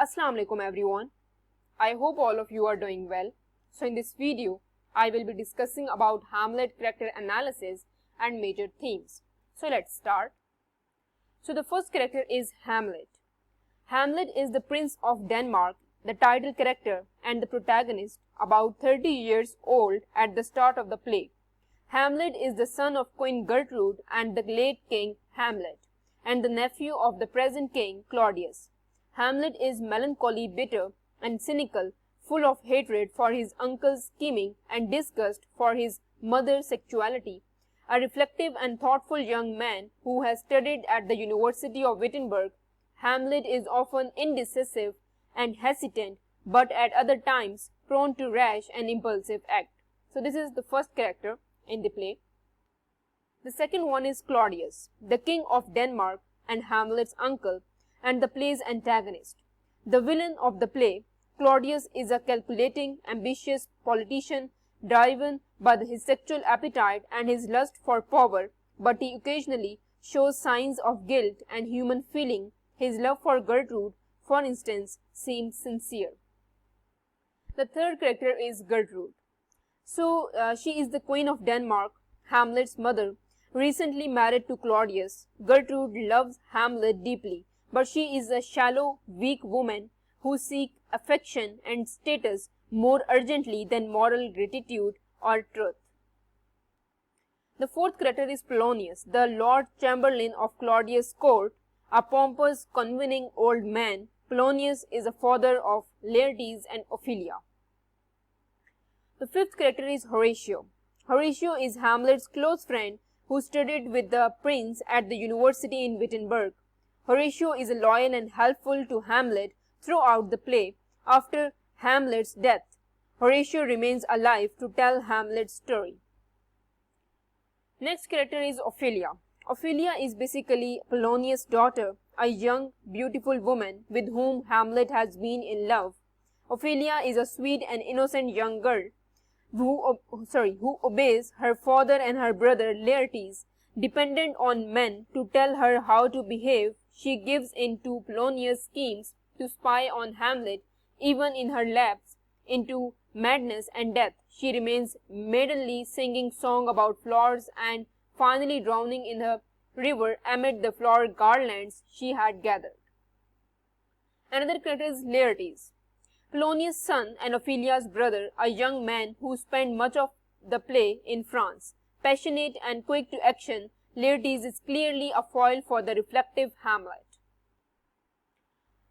Assalamu alaikum everyone. I hope all of you are doing well. So in this video, I will be discussing about Hamlet character analysis and major themes. So let's start. So the first character is Hamlet. Hamlet is the Prince of Denmark, the title character and the protagonist, about 30 years old at the start of the play. Hamlet is the son of Queen Gertrude and the late King Hamlet, and the nephew of the present King Claudius. Hamlet is melancholy, bitter, and cynical, full of hatred for his uncle's scheming and disgust for his mother's sexuality. A reflective and thoughtful young man who has studied at the University of Wittenberg, Hamlet is often indecisive and hesitant, but at other times prone to rash and impulsive act. So this is the first character in the play. The second one is Claudius, the King of Denmark and Hamlet's uncle, and the play's antagonist. The villain of the play, Claudius, is a calculating, ambitious politician driven by his sexual appetite and his lust for power, but he occasionally shows signs of guilt and human feeling. His love for Gertrude, for instance, seems sincere. The third character is Gertrude. So she is the Queen of Denmark, Hamlet's mother, recently married to Claudius. Gertrude loves Hamlet deeply, but she is a shallow, weak woman who seeks affection and status more urgently than moral gratitude or truth. The fourth character is Polonius, the Lord Chamberlain of Claudius' court, a pompous, convening old man. Polonius is a father of Laertes and Ophelia. The fifth character is Horatio. Horatio is Hamlet's close friend who studied with the prince at the university in Wittenberg. Horatio is loyal and helpful to Hamlet throughout the play. After Hamlet's death, Horatio remains alive to tell Hamlet's story. Next character is Ophelia. Ophelia is basically Polonius' daughter, a young, beautiful woman with whom Hamlet has been in love. Ophelia is a sweet and innocent young girl who obeys her father and her brother Laertes. Dependent on men to tell her how to behave, she gives in to Polonius' schemes to spy on Hamlet. Even in her lapse into madness and death, she remains maidenly, singing song about flowers and finally drowning in the river amid the flower garlands she had gathered. Another character is Laertes, Polonius' son and Ophelia's brother, a young man who spent much of the play in France. Passionate and quick to action, Laertes is clearly a foil for the reflective Hamlet.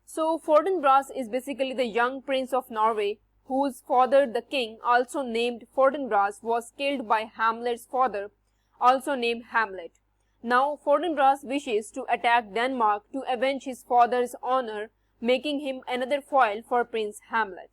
So Fortinbras is basically the young prince of Norway whose father, the king, also named Fortinbras, was killed by Hamlet's father, also named Hamlet. Now Fortinbras wishes to attack Denmark to avenge his father's honor, making him another foil for Prince Hamlet.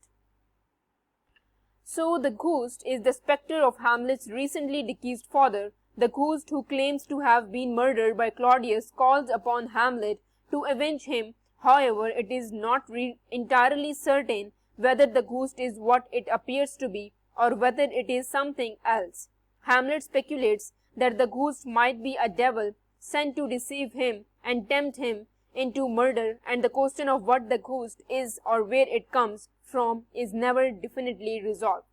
So the ghost is the spectre of Hamlet's recently deceased father. The ghost, who claims to have been murdered by Claudius, calls upon Hamlet to avenge him. However, it is not entirely certain whether the ghost is what it appears to be or whether it is something else. Hamlet speculates that the ghost might be a devil sent to deceive him and tempt him into murder, and the question of what the ghost is or where it comes from is never definitely resolved.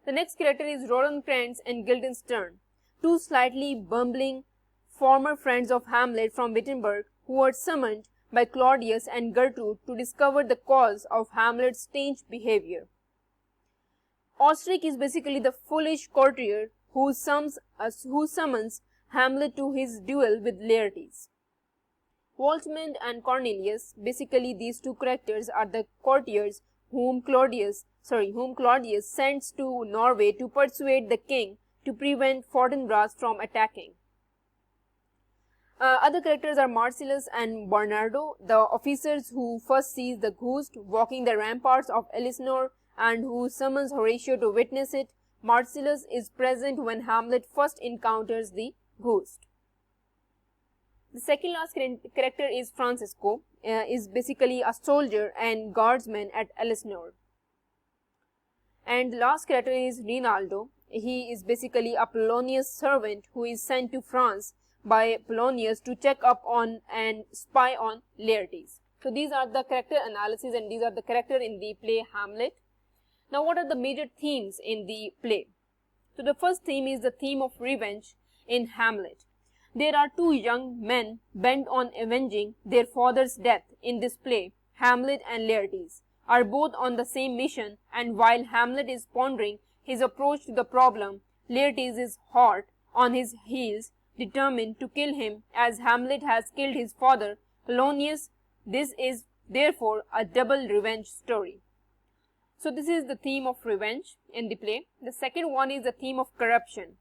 The next character is Rosencrantz and Guildenstern, two slightly bumbling former friends of Hamlet from Wittenberg who were summoned by Claudius and Gertrude to discover the cause of Hamlet's strange behavior. Ostrich is basically the foolish courtier who summons Hamlet to his duel with Laertes. Voltmund and Cornelius, basically these two characters are the courtiers whom Claudius sends to Norway to persuade the king to prevent Fortinbras from attacking. Other characters are Marcellus and Bernardo, the officers who first sees the ghost walking the ramparts of Elsinore and who summons Horatio to witness it. Marcellus is present when Hamlet first encounters the ghost. The second last character is Francisco, is basically a soldier and guardsman at Elsinore. And the last character is Rinaldo. He is basically a Polonius servant who is sent to France by Polonius to check up on and spy on Laertes. So these are the character analysis and these are the character in the play Hamlet. Now what are the major themes in the play? So the first theme is the theme of revenge in Hamlet. There are two young men bent on avenging their father's death in this play. Hamlet and Laertes are both on the same mission, and while Hamlet is pondering his approach to the problem, Laertes is hot on his heels, determined to kill him as Hamlet has killed his father, Polonius. This is therefore a double revenge story. So this is the theme of revenge in the play. The second one is the theme of corruption.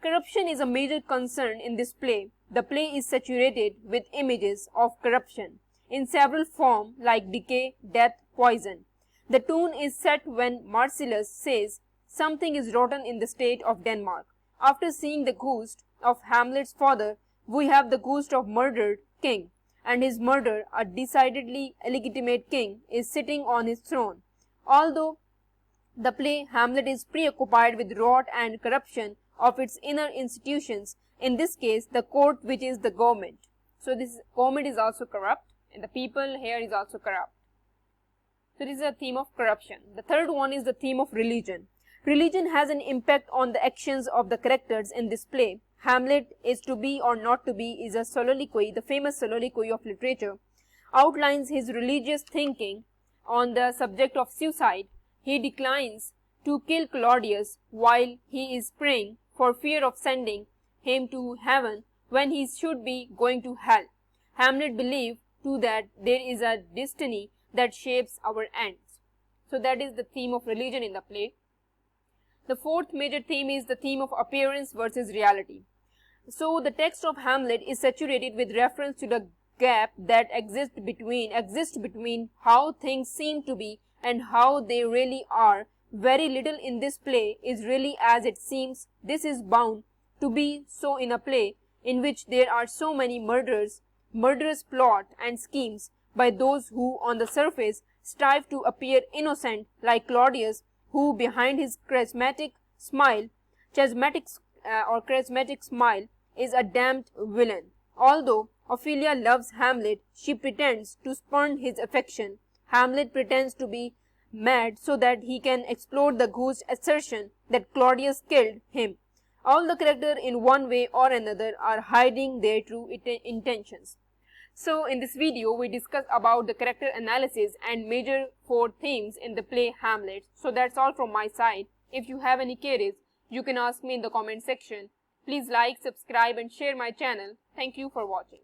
Corruption is a major concern in this play. The play is saturated with images of corruption in several forms like decay, death, poison. The tone is set when Marcellus says something is rotten in the state of Denmark. After seeing the ghost of Hamlet's father, we have the ghost of murdered king, and his murderer, a decidedly illegitimate king, is sitting on his throne. Although the play Hamlet is preoccupied with rot and corruption of its inner institutions, in this case the court, which is the government. So this government is also corrupt and the people here is also corrupt. So this is a theme of corruption. The third one is the theme of religion. Religion has an impact on the actions of the characters in this play. Hamlet is to be or not to be is a soliloquy, the famous soliloquy of literature, outlines his religious thinking on the subject of suicide. He declines to kill Claudius while he is praying for fear of sending him to heaven when he should be going to hell. Hamlet believed too that there is a destiny that shapes our ends. So that is the theme of religion in the play. The fourth major theme is the theme of appearance versus reality. So the text of Hamlet is saturated with reference to the gap that exists between how things seem to be and how they really are. Very little in this play is really as it seems. This is bound to be so in a play in which there are so many murderous plot and schemes by those who on the surface strive to appear innocent, like Claudius, who behind his charismatic smile is a damned villain. Although Ophelia loves Hamlet, she pretends to spurn his affection. Hamlet pretends to be mad so that he can explode the ghost assertion that Claudius killed him. All the characters in one way or another are hiding their true intentions. So in this video we discussed about the character analysis and major 4 themes in the play Hamlet. So that's all from my side. If you have any queries, you can ask me in the comment section. Please like, subscribe and share my channel. Thank you for watching.